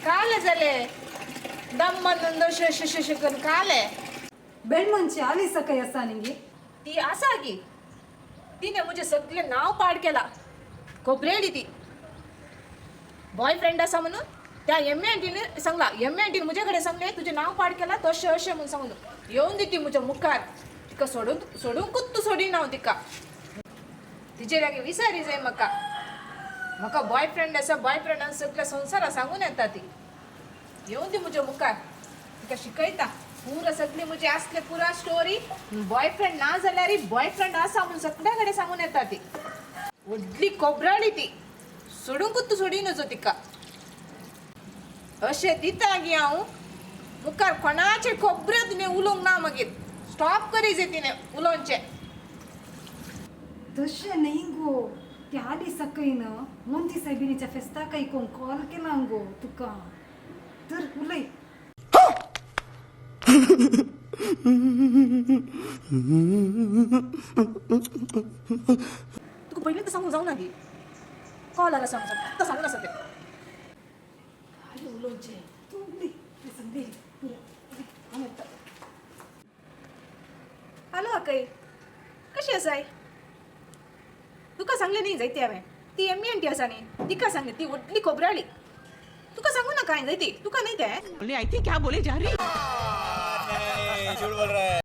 काले झाले दम म्हणून करून काले बेण म्हणजे आली सकाळी असा निंगी ती असा की तिने मुझे सगळे नाव पाड केला खोबरेडी ती बॉयफ्रेंड असा म्हणून त्या एम आंटीने सांगला एम आंटीने मुझ्याकडे सांगले तुझे नाव पाड केला तसे असे म्हणून सांगून येऊन देती मुझ्या मुखार तिका सोडून सोडून कुत्तू सोडी नाव तिका तिचे लागे विसारी जाय मका बॉयफ्रेंड असा बॉयफ्रेंड सगळ्या संसारा सांगून येता ती येऊन दी मुझ्या मुखार तिका शिकयता पुरा सगळी मुझे असले पुरा स्टोरी बॉयफ्रेंड ना जाल्यार बॉयफ्रेंड असा म्हणून सगळ्याकडे सांगून येता ती उडली कोबराळी ती सोडून कुत्तू सोडीनच तिका अशें दिता गी हांव मुखार कोणाचे खोबरे तिने उलोवंक ना मागीर स्टॉप करी जे तिने उलोवचे तशें न्ही गो ती आली सकाळी न मोंती सायबिणीच्या फेस्ताक कोण कॉल केला गो तुका तर उलय तुका पहिले तर सांगूंक जावना गी कॉल आला सांगून आसा ते आली उलोवचे तूं उलय ते सगळे पुरो हॅलो अकय कशी आसाय तुका सांगले न्ही जायती हांवें ती एम आंटी आसा न्ही तिका सांगले ती व्हडली खोबराळी तुका सांगू ना काय जायती तुका न्ही ते बोले आई थी क्या बोले जा रही झूठ बोल रहा है।